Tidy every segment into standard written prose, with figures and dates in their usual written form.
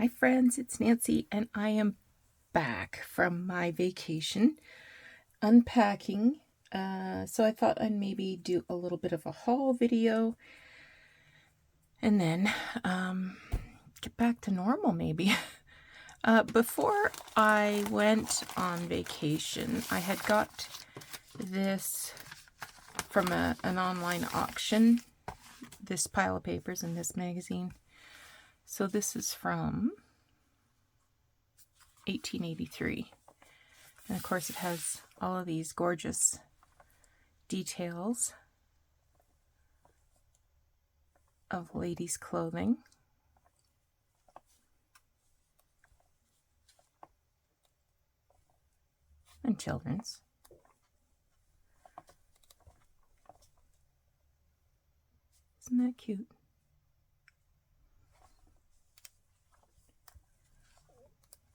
Hi friends, it's Nancy and I am back from my vacation unpacking. So I thought I'd maybe do a little bit of a haul video and then get back to normal maybe. Before I went on vacation, I had got this from an online auction, this pile of papers in this magazine. So this is from 1883. And of course it has all of these gorgeous details of ladies' clothing. And children's. Isn't that cute?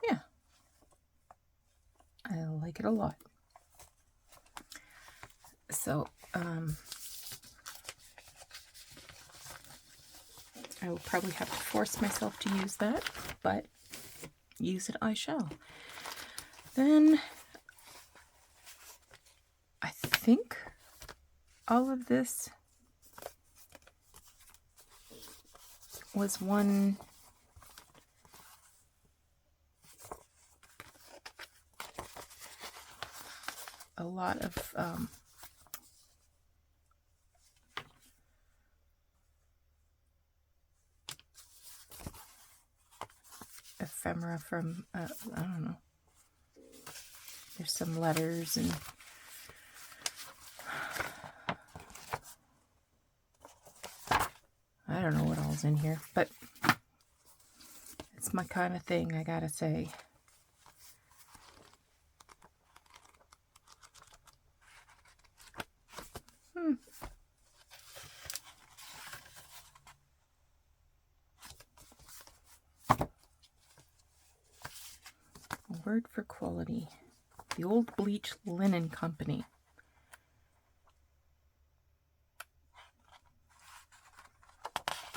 Yeah. I like it a lot. So, I will probably have to force myself to use that, but use it I shall. Then, I think all of this was one a lot of ephemera from I don't know. There's some letters and I don't know what all's in here, but it's my kind of thing, I gotta say. A word for quality. The Old Bleach Linen Company.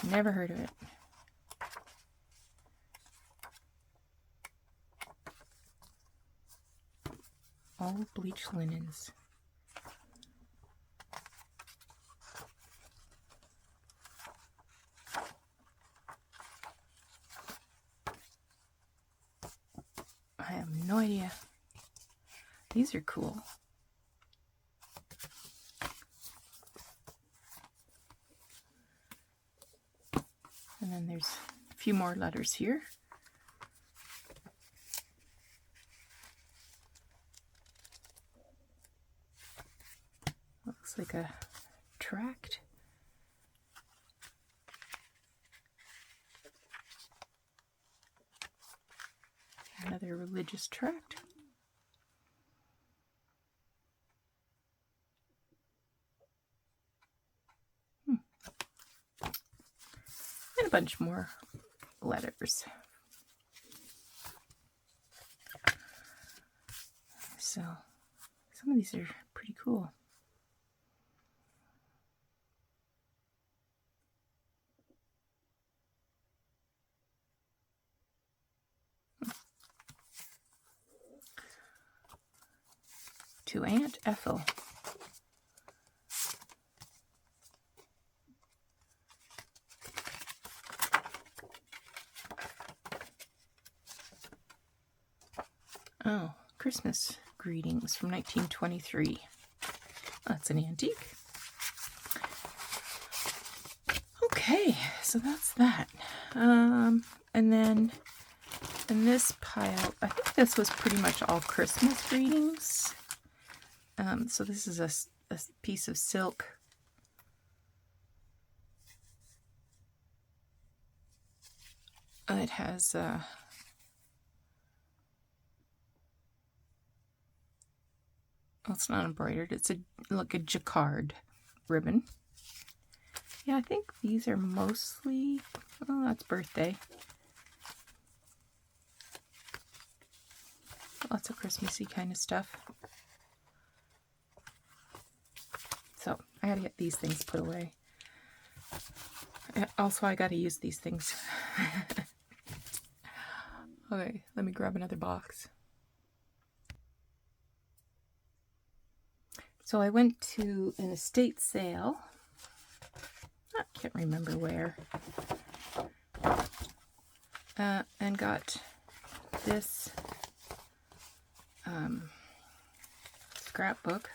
Never heard of it. All bleach linens. I have no idea. These are cool. And then there's a few more letters here. Looks like a tract. Another religious tract. And a bunch more letters. So, some of these are pretty cool. To Aunt Ethel. Oh, Christmas greetings from 1923. That's an antique. Okay, so that's that. And then in this pile, I think this was pretty much all Christmas greetings. So this is a piece of silk. It has well, it's not embroidered. It's like a jacquard ribbon. Yeah, I think these are mostly, oh, that's birthday. Lots of Christmassy kind of stuff. So I gotta get these things put away. Also, I gotta use these things. Okay, let me grab another box. So I went to an estate sale. I can't remember where. And got this scrapbook.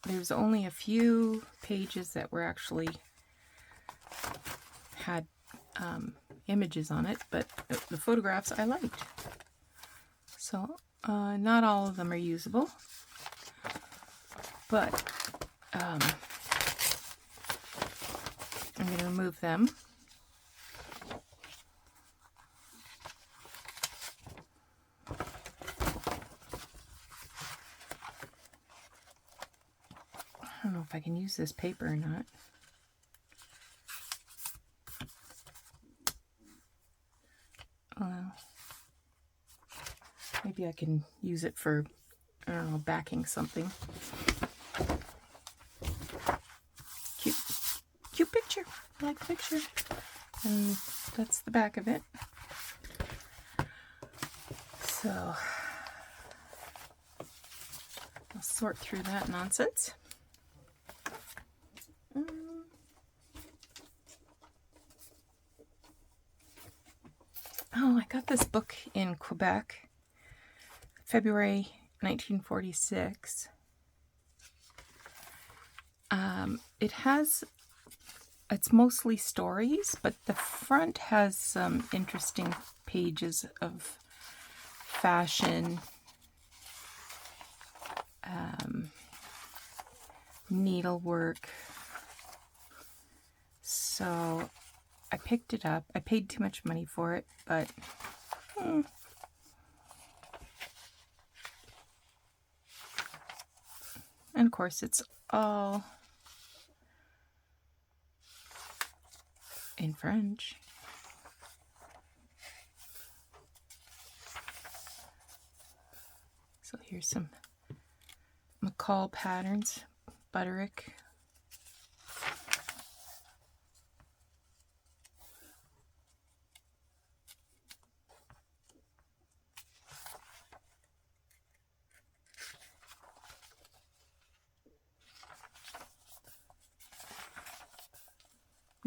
There's only a few pages that were actually had images on it, but the photographs I liked. So not all of them are usable, but I'm going to remove them. I don't know if I can use this paper or not. Maybe I can use it for, I don't know, backing something. Cute picture. I like the picture. And that's the back of it. So I'll sort through that nonsense. Oh, I got this book in Quebec, February 1946. It's mostly stories, but the front has some interesting pages of fashion, needlework. So I picked it up. I paid too much money for it, but and of course it's all in French. So here's some McCall patterns, Butterick.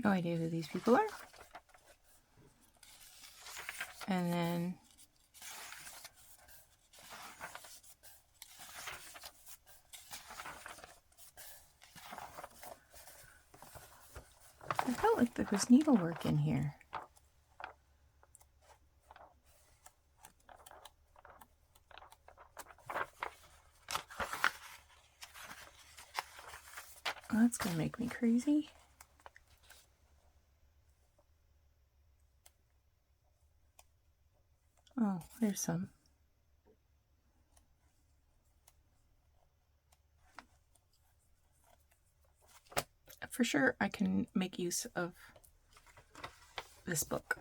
No idea who these people are. And then I felt like there was needlework in here. Oh, that's gonna make me crazy. Oh, there's some. For sure, I can make use of this book.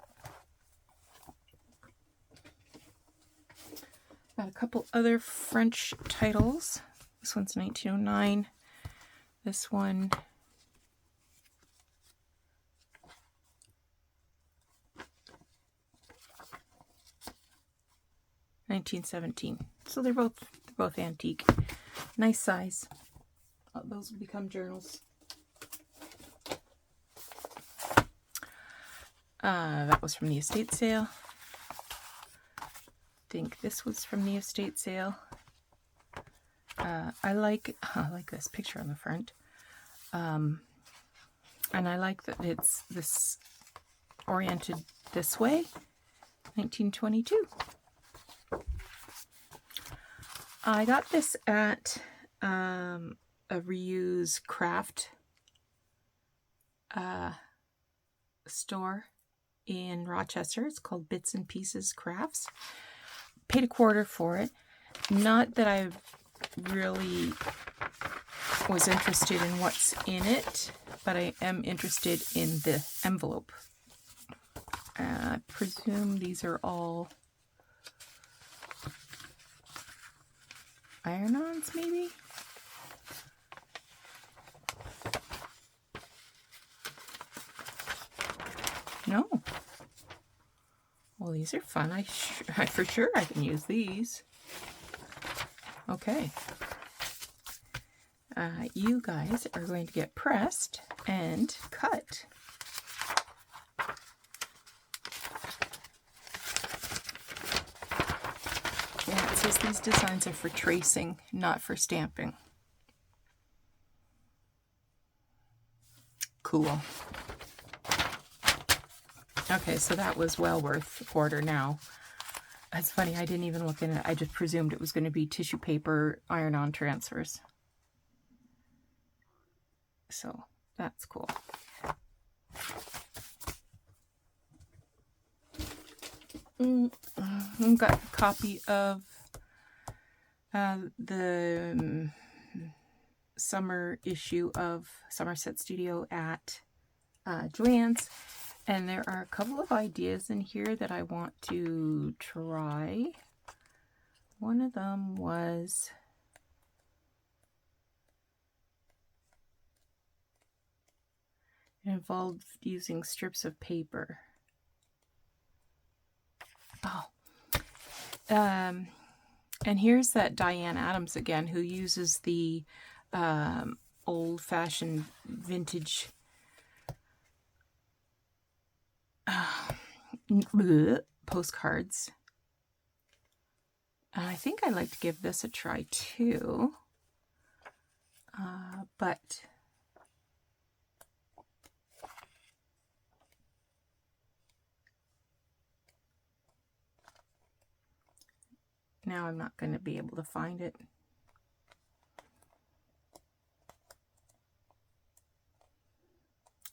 Got a couple other French titles. This one's 1909. This one, $1917. So they're both antique. Nice size. Those will become journals. That was from the estate sale. I think this was from the estate sale. I like this picture on the front. And I like that it's this oriented this way. 1922. I got this at a reuse craft store in Rochester. It's called Bits and Pieces Crafts. Paid $1/4 for it. Not that I really was interested in what's in it, but I am interested in the envelope. I presume these are all iron-ons, maybe? No. Well, these are fun. I for sure I can use these. Okay. You guys are going to get pressed and cut. Yeah, it says these designs are for tracing, not for stamping. Cool. Okay, so that was well worth a quarter now. That's funny, I didn't even look in it. I just presumed it was going to be tissue paper iron-on transfers. So that's cool. I've got a copy of the summer issue of Somerset Studio at Joann's, and there are a couple of ideas in here that I want to try. One of them was it involved using strips of paper. Oh, and here's that Diane Adams again, who uses the old-fashioned vintage postcards. I think I'd like to give this a try too, but now I'm not going to be able to find it.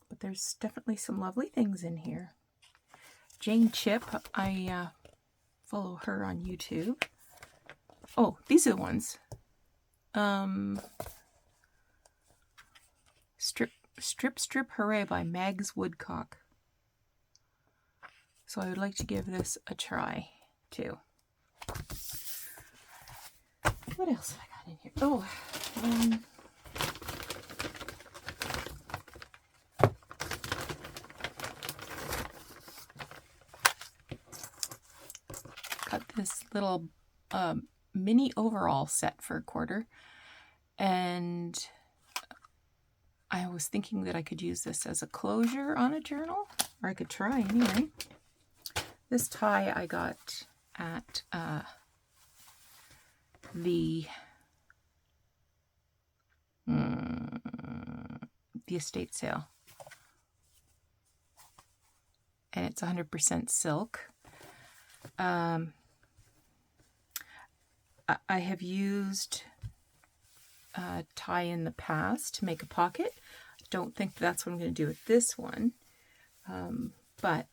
But there's definitely some lovely things in here. Jane Chip, I follow her on YouTube. Oh, these are the ones. Strip Hooray by Mags Woodcock. So I would like to give this a try too. What else have I got in here? Oh, got this little mini overall set for a quarter, and I was thinking that I could use this as a closure on a journal, or I could try anyway. This tie I got at the estate sale, and it's 100% silk. I have used tie in the past to make a pocket. Don't think that's what I'm going to do with this one, but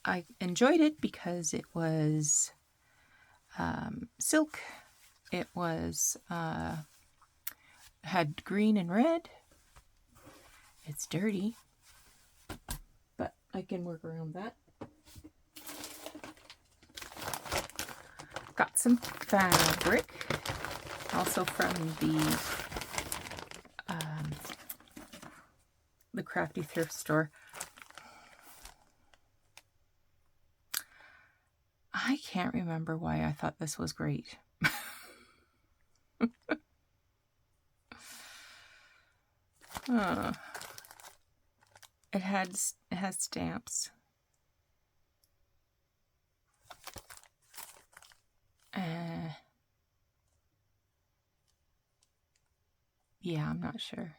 I enjoyed it because it was silk. It was had green and red. It's dirty, but I can work around that. Got some fabric, also from the Crafty Thrift Store. I can't remember why I thought this was great. It has stamps. Yeah, I'm not sure.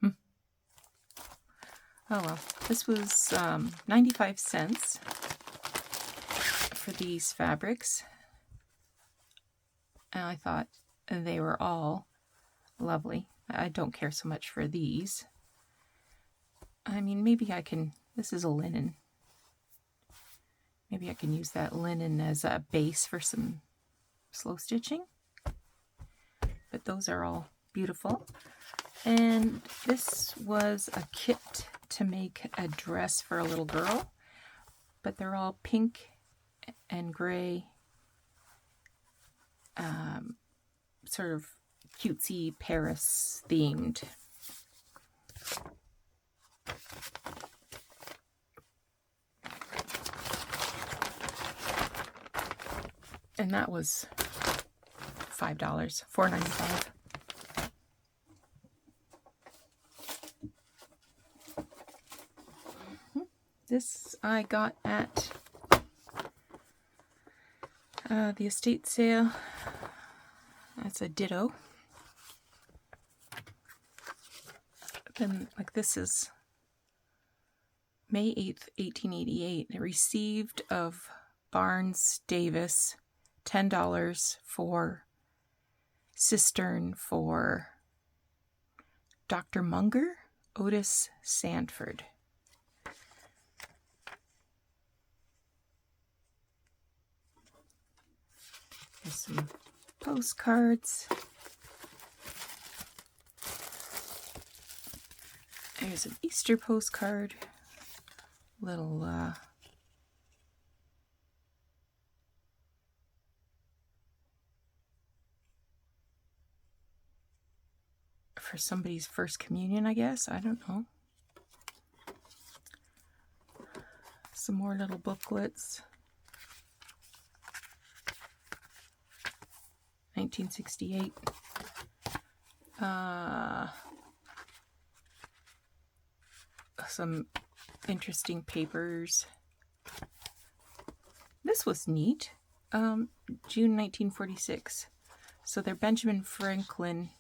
Oh well, this was 95 cents for these fabrics, and I thought they were all lovely. I don't care so much for these. I mean, maybe I can, this is a linen. Maybe I can use that linen as a base for some slow stitching. But those are all beautiful. And this was a kit to make a dress for a little girl, but they're all pink and gray, sort of cutesy Paris themed. And that was $5, $4.95. This I got at the estate sale. That's a ditto. Then, like, this is May 8th, 1888. It received of Barnes Davis $10 for cistern for Dr. Munger, Otis Sanford. There's some postcards. There's an Easter postcard. Little for somebody's first communion, I guess. I don't know. Some more little booklets. 1968. Some interesting papers. This was neat. June 1946. So they're Benjamin Franklin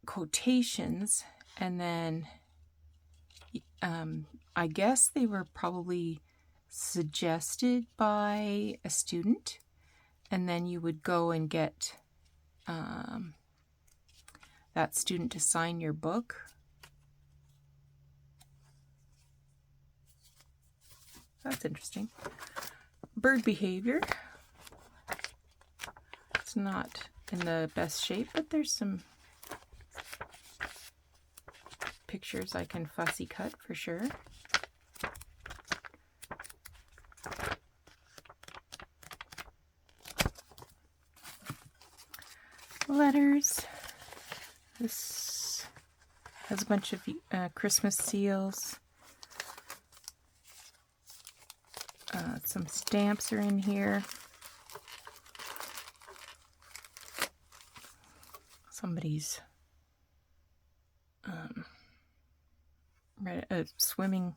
quotations, and then I guess they were probably suggested by a student, and then you would go and get that student to sign your book. That's interesting. Bird behavior. It's not in the best shape, but there's some pictures I can fussy cut for sure. Letters. This has a bunch of Christmas seals. Some stamps are in here. Somebody's read a swimming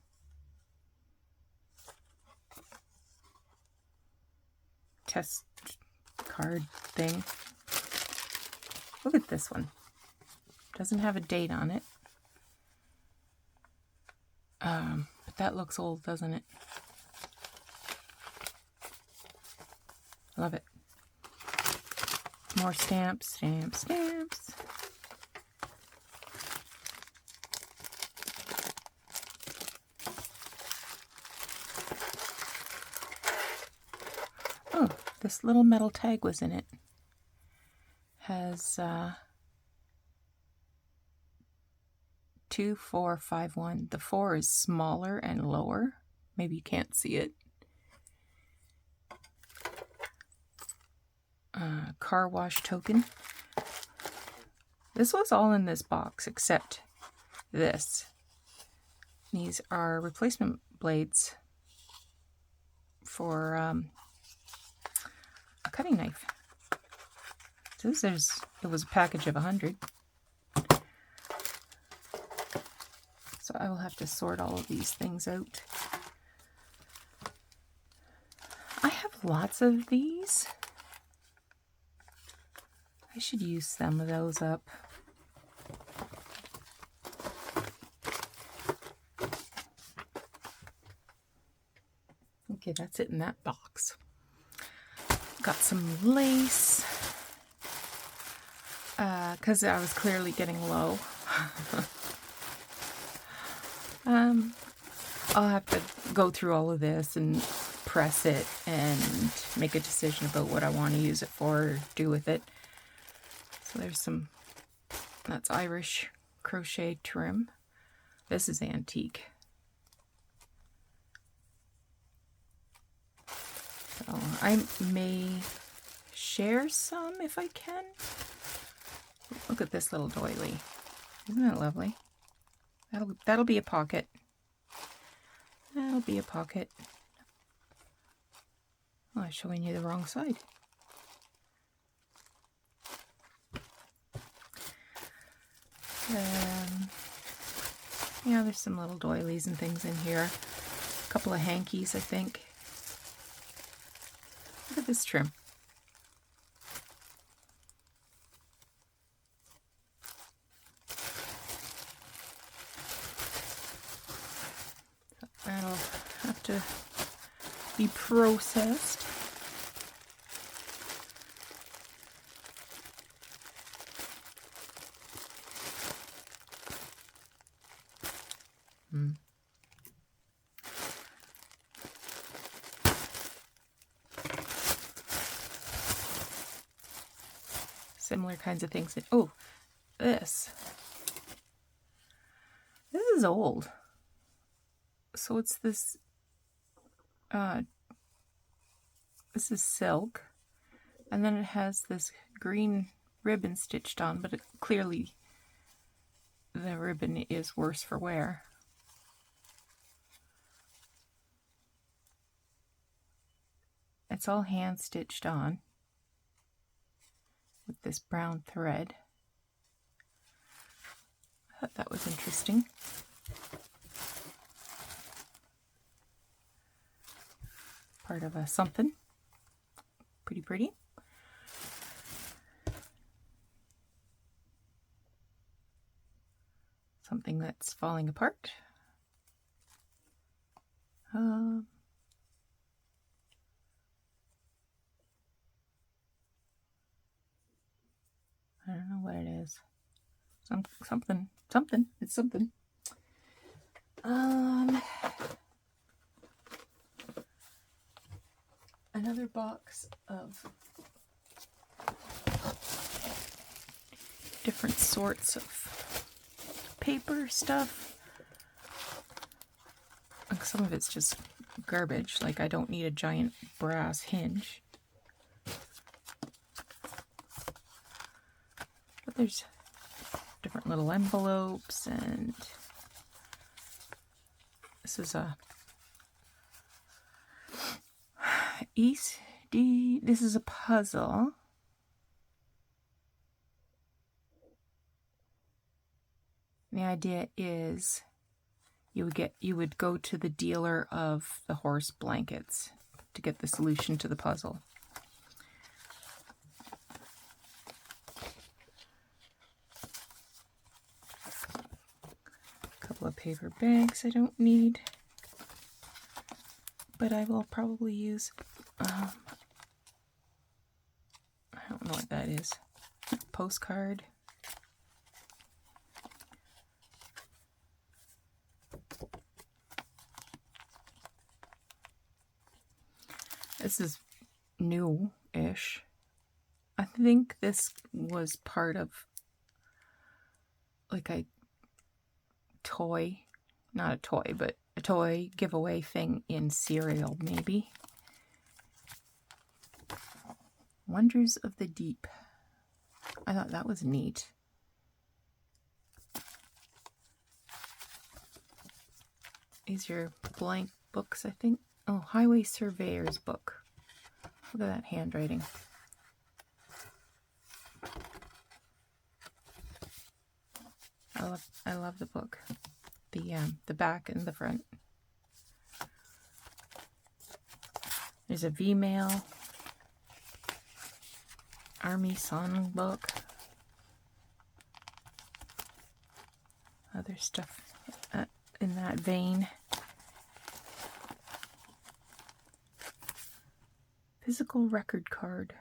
test card thing. Look at this one. Doesn't have a date on it. But that looks old, doesn't it? Love it. More stamps, stamps, stamps. Oh, this little metal tag was in it. Has 2451. The 4 is smaller and lower. Maybe you can't see it. Car wash token. This was all in this box except this. These are replacement blades for a cutting knife. So it was a package of 100. So I will have to sort all of these things out. I have lots of these. I should use some of those up. Okay, that's it in that box. Got some lace. Because I was clearly getting low. I'll have to go through all of this and press it and make a decision about what I want to use it for or do with it. So there's some, that's Irish crochet trim. This is antique. So I may share some if I can. Look at this little doily. Isn't that lovely? That'll be a pocket. That'll be a pocket. I'm showing you the wrong side. Yeah, there's some little doilies and things in here. A couple of hankies, I think. Look at this trim. That'll have to be processed. Similar kinds of things. Oh, this is old. So it's this, this is silk, and then it has this green ribbon stitched on, but clearly the ribbon is worse for wear. It's all hand stitched on with this brown thread. I thought that was interesting. Part of a something. Pretty pretty. Something that's falling apart. I don't know what it is. Something. It's something. Another box of different sorts of paper stuff. Some of it's just garbage, like I don't need a giant brass hinge. But there's different little envelopes, and this is a this is a puzzle. The idea is you would go to the dealer of the horse blankets to get the solution to the puzzle. A couple of paper bags I don't need, but I will probably use, I don't know what that is, postcard. This is new-ish. I think this was part of like a toy, not a toy, but a toy giveaway thing in cereal, maybe. Wonders of the Deep. I thought that was neat. These are blank books, I think. Oh, Highway Surveyor's book. Look at that handwriting. I love the book. The back and the front. There's a V-mail. Army songbook. Other stuff in that vein. Physical record card.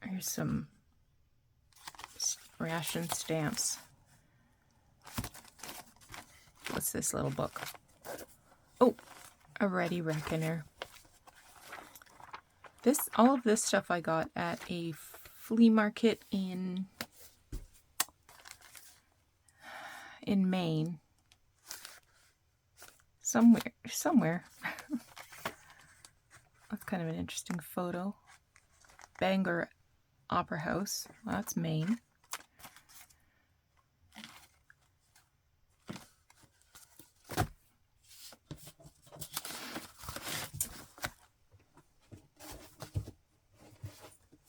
Here's some ration stamps. What's this little book? Oh, a Ready Reckoner. All of this stuff I got at a flea market in Maine. Somewhere. That's kind of an interesting photo. Bangor Opera House. Well, that's Maine.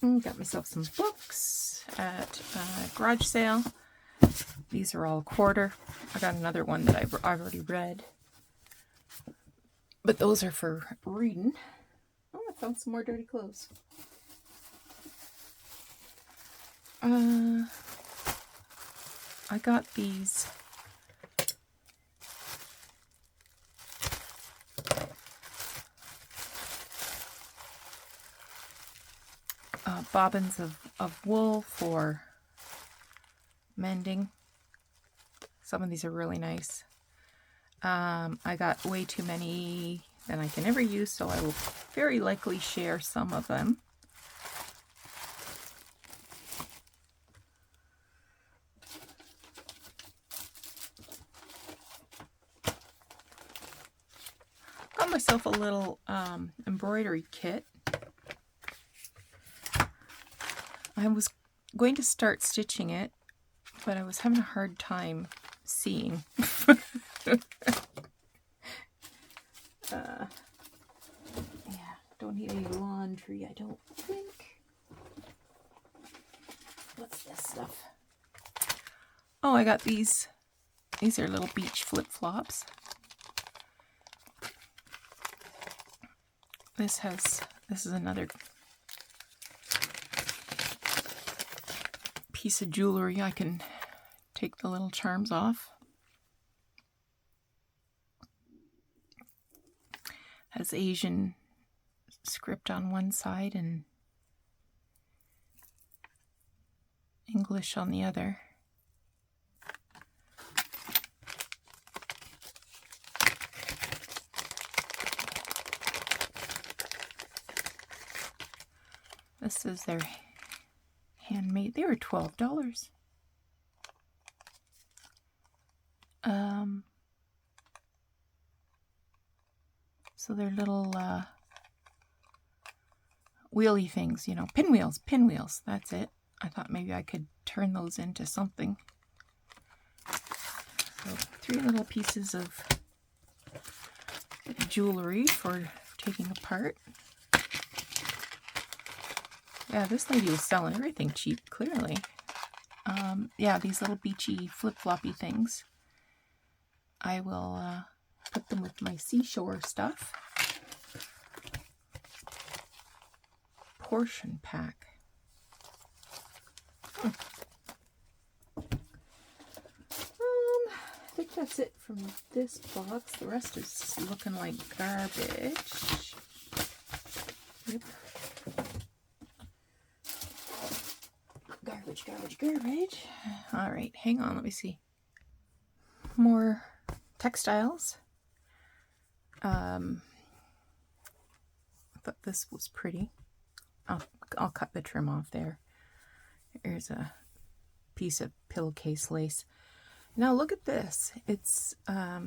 Got myself some books at a garage sale. These are all a quarter. I got another one that I've already read. But those are for reading. Oh, I found some more dirty clothes. I got these bobbins of wool for mending. Some of these are really nice. I got way too many than I can ever use, so I will very likely share some of them. Got myself a little embroidery kit. I was going to start stitching it, but I was having a hard time seeing. Yeah, don't need any laundry, I don't think. What's this stuff? Oh, I got these. These are little beach flip-flops. This is another piece of jewelry. I can take the little charms off. Has Asian script on one side and English on the other. This is their handmade. They were $12. So they're little wheelie things, you know, pinwheels, that's it. I thought maybe I could turn those into something. So 3 little pieces of jewelry for taking apart. Yeah, this lady was selling everything cheap, clearly. Yeah, these little beachy flip-floppy things. I will put them with my seashore stuff. Portion pack. I think that's it from this box. The rest is looking like garbage. Yep. Garbage. All right, hang on, let me see. More textiles. I thought this was pretty. I'll cut the trim off there. Here's a piece of pillowcase lace. Now look at this. It's a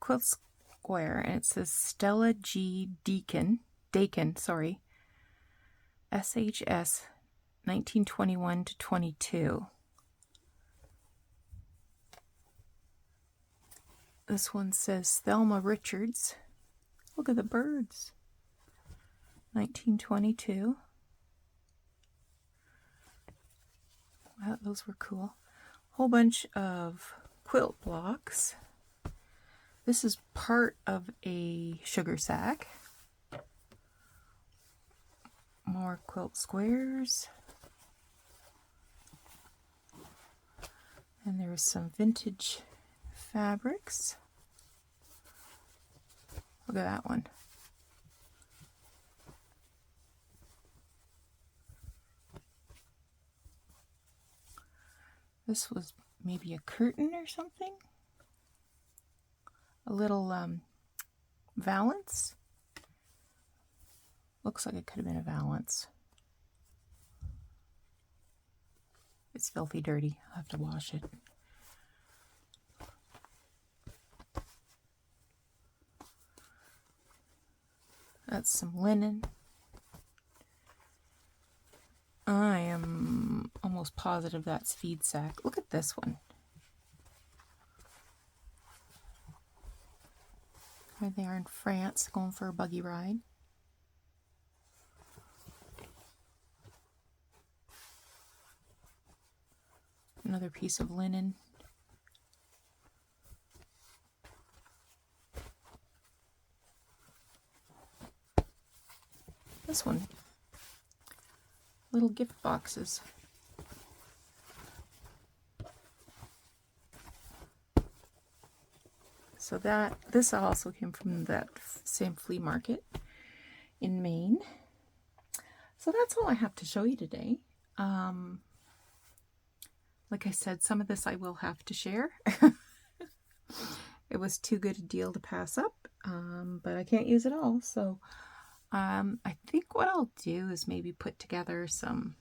quilt square, and it says Stella G. Dakin, sorry. SHS 1921 to 22. This one says Thelma Richards. Look at the birds. 1922. Wow, those were cool. Whole bunch of quilt blocks. This is part of a sugar sack. More quilt squares. And there's some vintage fabrics. Look at that one. This was maybe a curtain or something. A little valance. Looks like it could have been a valance. It's filthy dirty. I'll have to wash it. That's some linen. I am almost positive that's feed sack. Look at this one. There they are in France, going for a buggy ride. another piece of linen. This one, little gift boxes. So this also came from that same flea market in Maine. So that's all I have to show you today. Like I said, some of this I will have to share. It was too good a deal to pass up, but I can't use it all. So I think what I'll do is maybe put together some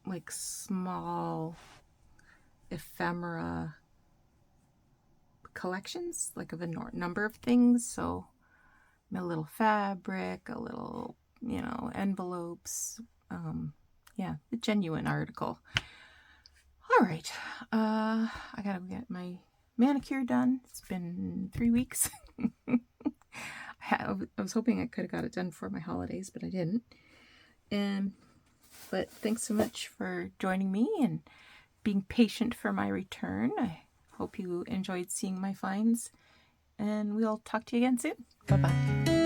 like small ephemera collections, like of a number of things. So a little fabric, a little, you know, envelopes. Yeah, the genuine article. All right, I gotta get my manicure done. It's been 3 weeks. I was hoping I could have got it done for my holidays, but I didn't. But thanks so much for joining me and being patient for my return. I hope you enjoyed seeing my finds, and we'll talk to you again soon. Bye-bye.